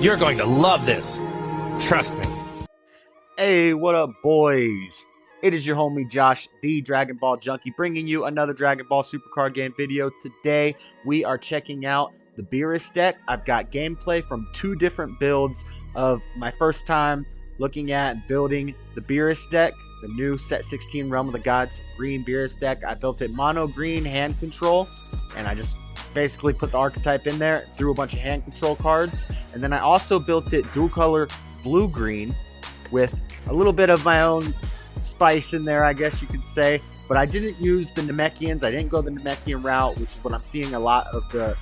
You're going to love this. Trust me. Hey, what up, boys? It is your homie Josh, the Dragon Ball Junkie, bringing you another Dragon Ball Super Card Game video. Today, we are checking out the Beerus deck. I've got gameplay from two different builds of my first time looking at building the Beerus deck, the new Set 16 Realm of the Gods Green Beerus deck. I built it mono green hand control, and I just basically put the archetype in there, threw a bunch of hand control cards, and then I also built it dual color blue-green with a little bit of my own spice in there, I guess you could say. But I didn't use the Namekians. I didn't go the Namekian route, which is what I'm seeing a lot of the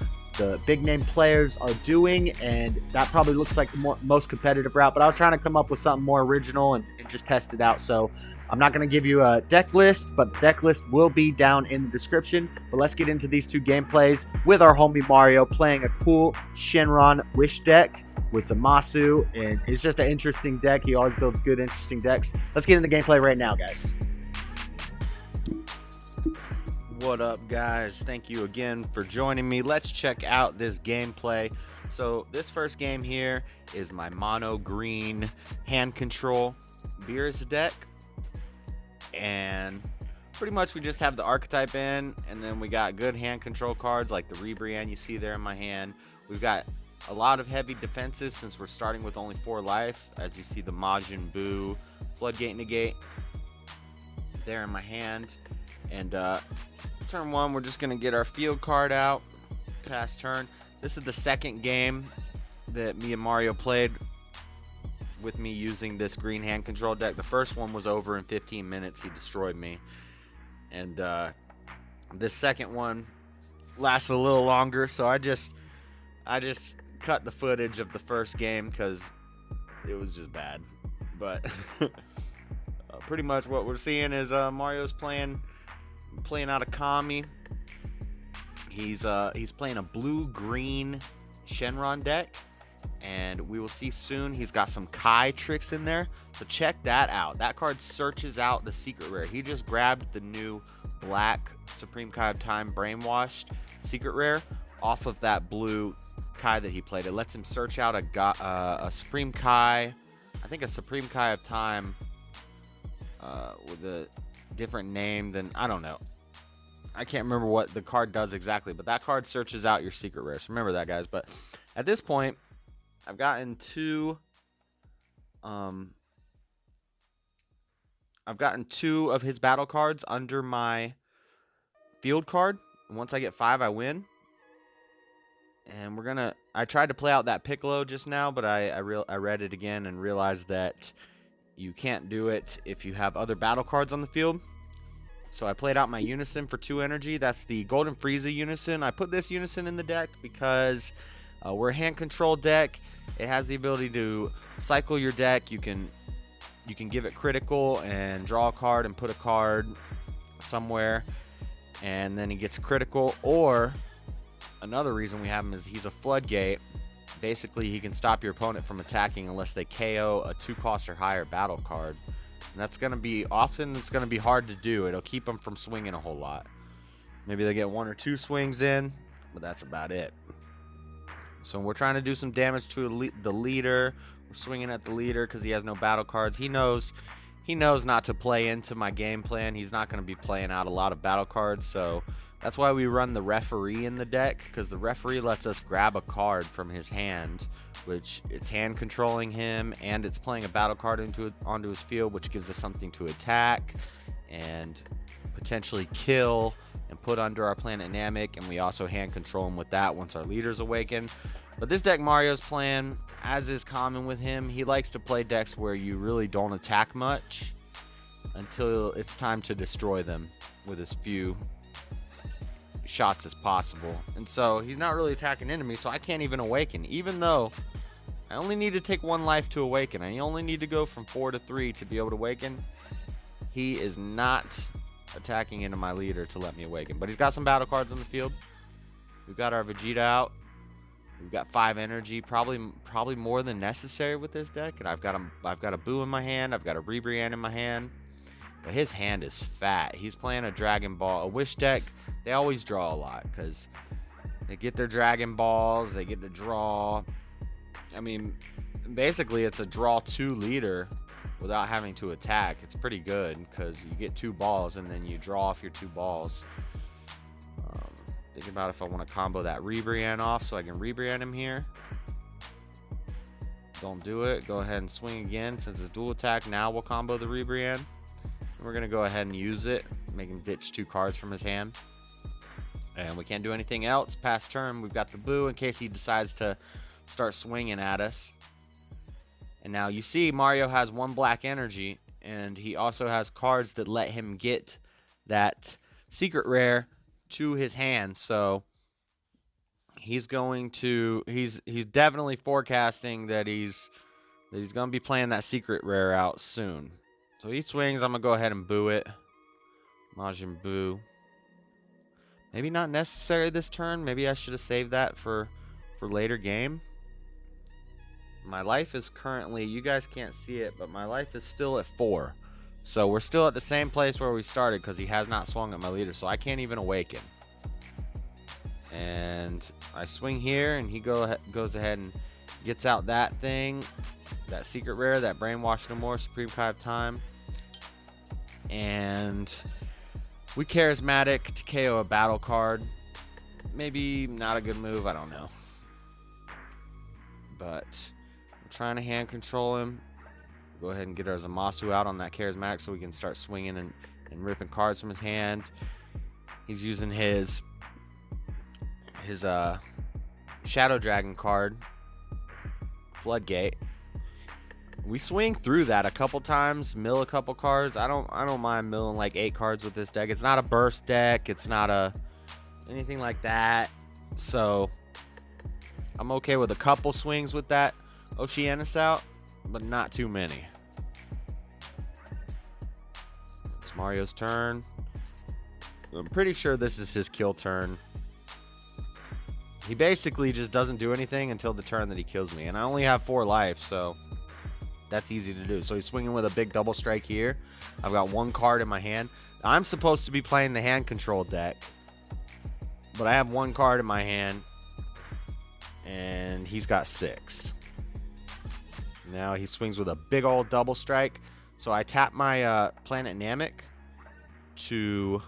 big name players are doing, and that probably looks like the most competitive route. But I was trying to come up with something more original and just test it out. So I'm not going to give you a deck list, but the deck list will be down in the description. But let's get into these two gameplays with our homie Mario playing a cool Shenron Wish deck with some Masu, and it's just an interesting deck. He always builds good, interesting decks. Let's get into the gameplay right now, guys. What up, guys? Thank you again for joining me. Let's check out this gameplay. So this first game here is my mono green hand control Beerus deck, and pretty much we just have the archetype in, and then we got good hand control cards like the Rebrian you see there in my hand. We've got a lot of heavy defenses since we're starting with only 4 life. As you see, the Majin Buu Floodgate Negate there in my hand. And turn 1, we're just going to get our field card out. Pass turn. This is the second game that me and Mario played with me using this green hand control deck. The first one was over in 15 minutes. He destroyed me. And this second one lasts a little longer, so I just cut the footage of the first game because it was just bad. But pretty much what we're seeing is Mario's playing out of Kami. He's playing a blue-green Shenron deck, and we will see soon he's got some Kai tricks in there. So check that out. That card searches out the secret rare. He just grabbed the new black Supreme Kai of Time Brainwashed secret rare off of that blue Kai that he played. It lets him search out a Supreme Kai, I think a Supreme Kai of Time with a different name than, I don't know. I can't remember what the card does exactly, but that card searches out your secret rares. Remember that, guys. But at this point, I've gotten two of his battle cards under my field card. Once I get 5, I win. And I tried to play out that Piccolo just now, but I read it again and realized that you can't do it if you have other battle cards on the field. So I played out my Unison for 2 energy. That's the Golden Frieza Unison. I put this Unison in the deck because we're a hand control deck. It has the ability to cycle your deck. You can give it critical and draw a card and put a card somewhere, and then he gets critical. Or another reason we have him is he's a floodgate. Basically, he can stop your opponent from attacking unless they KO a 2-cost or higher battle card. And that's going to be it's going to be hard to do. It'll keep them from swinging a whole lot. Maybe they get 1 or 2 swings in, but that's about it. So we're trying to do some damage to the leader. We're swinging at the leader because he has no battle cards. He knows not to play into my game plan. He's not going to be playing out a lot of battle cards, so that's why we run the referee in the deck, because the referee lets us grab a card from his hand, which it's hand controlling him, and it's playing a battle card onto his field, which gives us something to attack and potentially kill and put under our planet Namek, and we also hand control him with that once our leaders awaken. But this deck Mario's playing, as is common with him, he likes to play decks where you really don't attack much until it's time to destroy them with as few shots as possible. And so he's not really attacking enemies, so I can't even awaken, even though I only need to take 1 life to awaken. I only need to go from 4 to 3 to be able to awaken. He is not attacking into my leader to let me awaken, but he's got some battle cards on the field. We've got our Vegeta out. We've got 5 energy, probably more than necessary with this deck. And I've got a Buu in my hand. I've got a Rebrian in my hand. But his hand is fat. He's playing a Dragon Ball, a Wish deck. They always draw a lot because they get their Dragon Balls. They get to draw. I mean, basically it's a draw 2 leader without having to attack. It's pretty good because you get 2 balls and then you draw off your 2 balls. Thinking about if I want to combo that Rebrian off so I can Rebrian him here. Don't do it. Go ahead and swing again. Since it's dual attack, now we'll combo the Rebrian. We're going to go ahead and use it. Make him ditch 2 cards from his hand. And we can't do anything else. Past turn, we've got the Boo in case he decides to start swinging at us. And now you see Mario has 1 black energy. And he also has cards that let him get that secret rare to his hand. So he's going to he's definitely forecasting that he's going to be playing that secret rare out soon. So he swings. I'm going to go ahead and boo it. Majin Buu. Maybe not necessary this turn. Maybe I should have saved that for later game. My life is currently, you guys can't see it, but my life is still at 4. So we're still at the same place where we started because he has not swung at my leader. So I can't even awaken. And I swing here, and he goes ahead and gets out that thing. That secret rare, that Brainwash No More, Supreme Kai of Time. And we charismatic to KO a battle card. Maybe not a good move, I don't know. But I'm trying to hand control him. Go ahead and get our Zamasu out on that charismatic so we can start swinging and ripping cards from his hand. He's using his Shadow Dragon card, Floodgate. We swing through that a couple times, mill a couple cards. I don't mind milling like 8 cards with this deck. It's not a burst deck. It's not anything like that. So I'm okay with a couple swings with that Oceanus out, but not too many. It's Mario's turn. I'm pretty sure this is his kill turn. He basically just doesn't do anything until the turn that he kills me. And I only have 4 life, so that's easy to do. So he's swinging with a big double strike here. I've got 1 card in my hand. I'm supposed to be playing the hand control deck, but I have 1 card in my hand, and he's got 6. Now he swings with a big old double strike. So I tap my Planet Namek to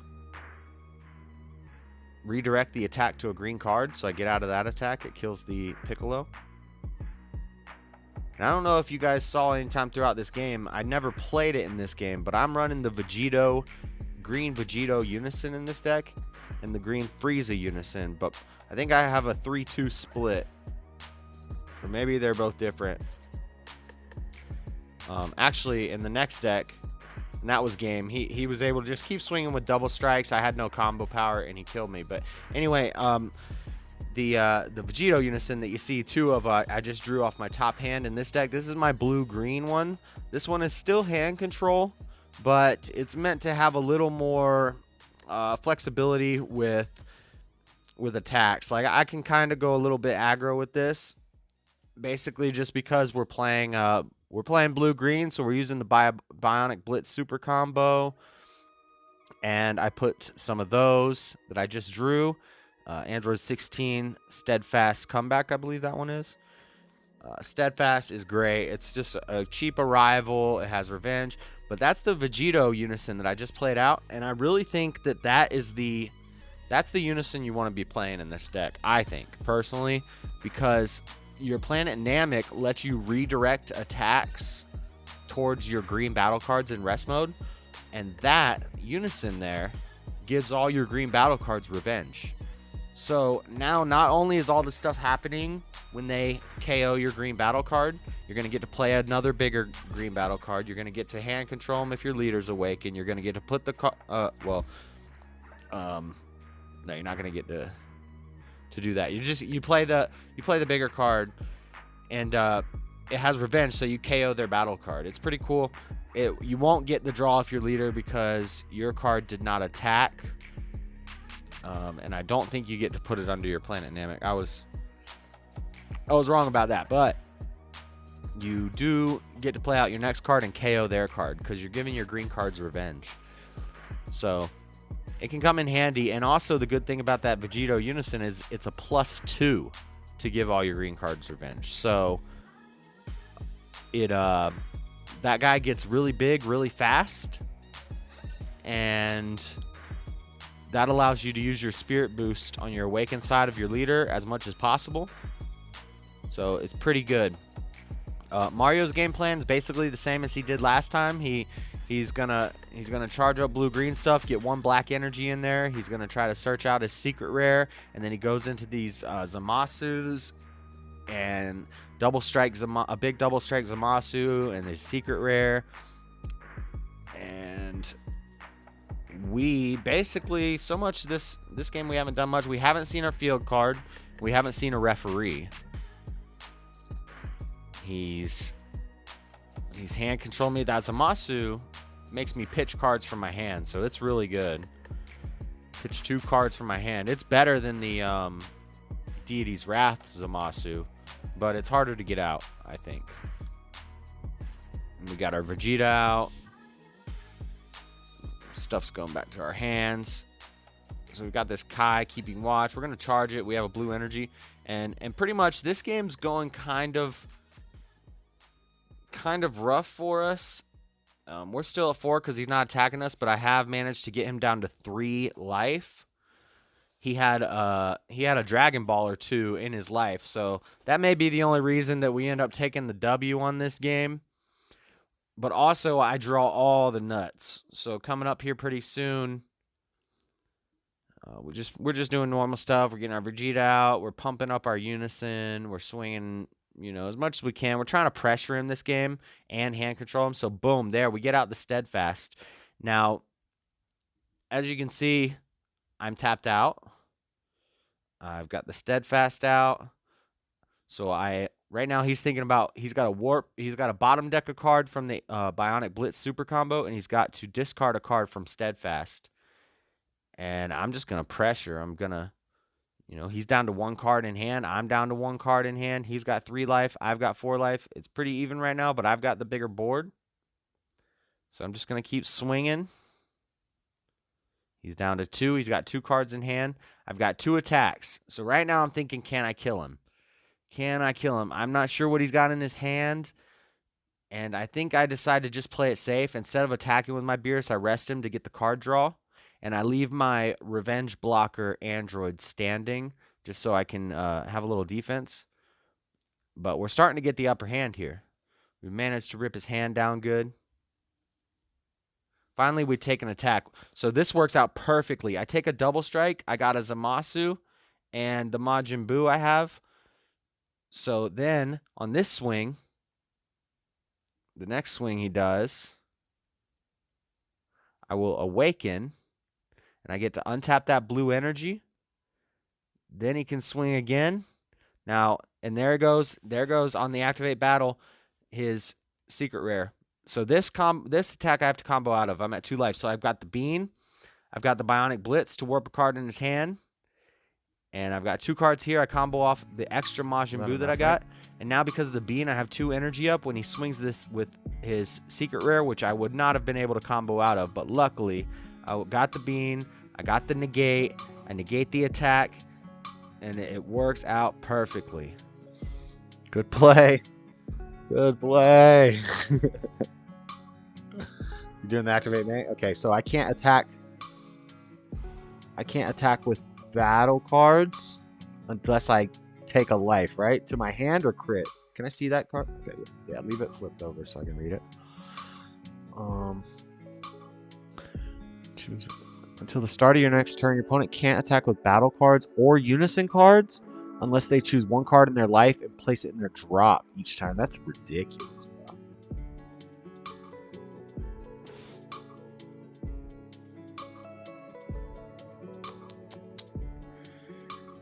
redirect the attack to a green card. So I get out of that attack. It kills the Piccolo. And I don't know if you guys saw anytime throughout this game. I never played it in this game, but I'm running the green Vegito Unison in this deck and the green Frieza Unison. But I think I have a 3-2 split. Or maybe they're both different. Actually, in the next deck, and that was game, he was able to just keep swinging with double strikes. I had no combo power, and he killed me. But anyway, the Vegito Unison that you see 2 of, I just drew off my top hand in this deck. This is my blue-green one. This one is still hand control, but it's meant to have a little more flexibility with attacks. Like, I can kind of go a little bit aggro with this, basically just because we're playing blue-green, so we're using the Bionic Blitz Super Combo. And I put some of those that I just drew. Android 16 Steadfast Comeback, I believe that one is. Steadfast is great. It's just a cheap arrival. It has revenge. But that's the Vegito Unison that I just played out. And I really think that that's the Unison you want to be playing in this deck, I think, personally. Because your Planet Namek lets you redirect attacks towards your green battle cards in rest mode, and that Unison there gives all your green battle cards revenge. So now not only is all this stuff happening when they KO your green battle card, you're going to get to play another bigger green battle card. You're going to get to hand control them if your leader's awake, and you're going to get to put the no, you're not going to get to do that. You play the bigger card, and it has revenge, so you KO their battle card. It's pretty cool. You won't get the draw off your leader because your card did not attack, and I don't think you get to put it under your Planet Namek. I was wrong about that, but you do get to play out your next card and KO their card because you're giving your green cards revenge. So it can come in handy. And also the good thing about that Vegito Unison is it's a +2 to give all your green cards revenge. So that guy gets really big really fast, and that allows you to use your spirit boost on your awakened side of your leader as much as possible. So it's pretty good. Mario's game plan is basically the same as he did last time. He's gonna charge up blue-green stuff, get 1 black energy in there. He's gonna try to search out his secret rare, and then he goes into these Zamasus and a big double strike Zamasu and his secret rare. And we basically, so much this game we haven't done much. We haven't seen our field card. We haven't seen a referee. He's hand controlling me. That Zamasu makes me pitch cards from my hand, so it's really good. Pitch 2 cards from my hand. It's better than the Deity's Wrath Zamasu, but it's harder to get out, I think. And we got our Vegeta out. Stuff's going back to our hands. So we've got this Kai keeping watch. We're going to charge it. We have a blue energy. And pretty much this game's going kind of rough for us. We're still at 4 because he's not attacking us, but I have managed to get him down to 3 life. He had a Dragon Ball or 2 in his life, so that may be the only reason that we end up taking the W on this game. But also, I draw all the nuts. So coming up here pretty soon, we're just doing normal stuff. We're getting our Vegeta out. We're pumping up our Unison. We're swinging, as much as we can. We're trying to pressure him this game and hand control him. So boom, there we get out the Steadfast. Now, as you can see, I'm tapped out. I've got the Steadfast out. So right now he's thinking about, he's got a bottom deck a card from the Bionic Blitz Super Combo, and he's got to discard a card from Steadfast. And I'm just going to pressure. I'm going to, he's down to 1 card in hand. I'm down to 1 card in hand. He's got 3 life. I've got 4 life. It's pretty even right now, but I've got the bigger board. So I'm just going to keep swinging. He's down to 2. He's got 2 cards in hand. I've got 2 attacks. So right now I'm thinking, can I kill him? Can I kill him? I'm not sure what he's got in his hand. And I think I decided to just play it safe. Instead of attacking with my Beerus, I rest him to get the card draw. And I leave my Revenge Blocker Android standing just so I can have a little defense. But we're starting to get the upper hand here. We managed to rip his hand down good. Finally, we take an attack. So this works out perfectly. I take a double strike. I got a Zamasu and the Majin Buu I have. So then, on this swing, the next swing he does, I will awaken, and I get to untap that blue energy. Then he can swing again. Now, and there goes on the activate battle, his secret rare. So this attack I have to combo out of. I'm at 2 life. So I've got the Bean. I've got the Bionic Blitz to warp a card in his hand. And I've got 2 cards here. I combo off the extra Majin Buu that I got. And now because of the Bean, I have 2 energy up when he swings this with his secret rare, which I would not have been able to combo out of. But luckily, I got the Bean. I got the negate. I negate the attack. And it works out perfectly. Good play. Good play. You doing the activate, mate? Okay, so I can't attack. I can't attack with battle cards unless I take a life, right? To my hand or crit. Can I see that card? Okay, yeah, leave it flipped over so I can read it. Choose until the start of your next turn, your opponent can't attack with battle cards or unison cards unless they choose 1 card in their life and place it in their drop each time. That's ridiculous, bro.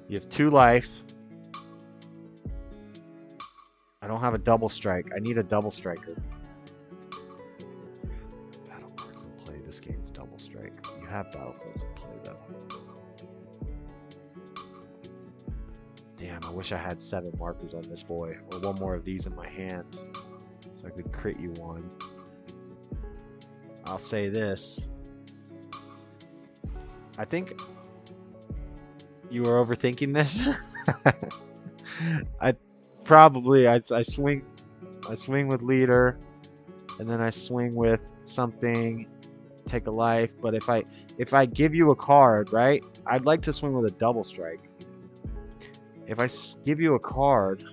You have 2 life. I don't have a double strike. I need a double striker. Battle cards in play. This game's double strike. You have battle cards in play, though. Damn, I wish I had 7 markers on this boy. Or 1 more of these in my hand. So I could crit you 1. I'll say this. I think you were overthinking this. I swing I swing with leader, and then I swing with something, take a life. But if I give you a card, right? I'd like to swing with a double strike. If I give you a card,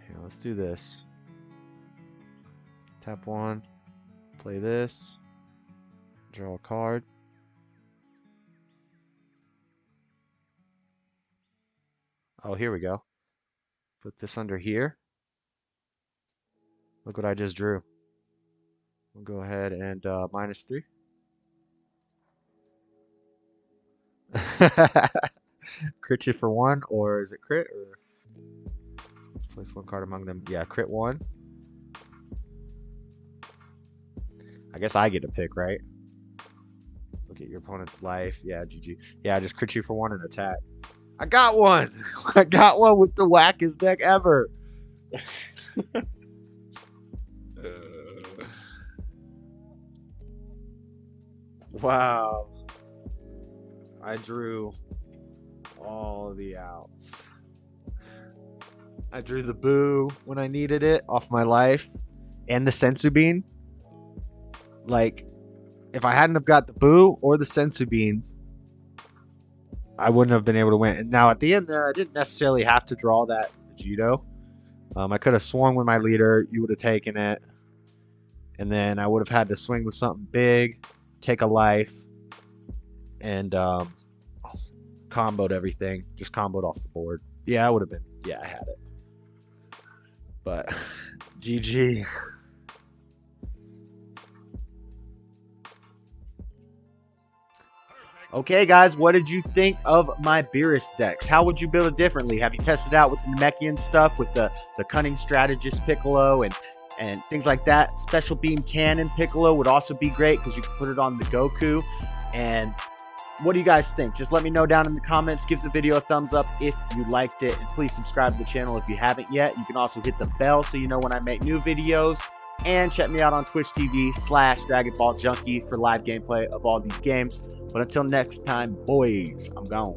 here, let's do this. Tap 1, play this, draw a card. Oh, here we go. Put this under here. Look what I just drew. We'll go ahead and -3. Crit you for 1, or is it crit? Or place 1 card among them. Yeah, crit 1. I guess I get to pick, right? Look at your opponent's life. Yeah, GG. Yeah, I just crit you for 1 and attack. I got one! I got one with the wackest deck ever! Wow. I drew all the outs. I drew the boo when I needed it off my life, and the sensu bean. Like, if I hadn't have got the boo or the sensu bean, I wouldn't have been able to win. And now at the end there, I didn't necessarily have to draw that Vegito. I could have swung with my leader. You would have taken it. And then I would have had to swing with something big, take a life, and comboed everything. Just comboed off the board. Yeah, I would have been. Yeah, I had it. But GG. Okay, guys, what did you think of my Beerus decks? How would you build it differently? Have you tested out with the Namekian stuff, with the Cunning Strategist Piccolo and things like that? Special Beam Cannon Piccolo would also be great because you can put it on the Goku. And what do you guys think? Just let me know down in the comments. Give the video a thumbs up if you liked it. And please subscribe to the channel if you haven't yet. You can also hit the bell so you know when I make new videos. And check me out on Twitch TV/Dragonball Junkie for live gameplay of all these games. But until next time, boys, I'm gone.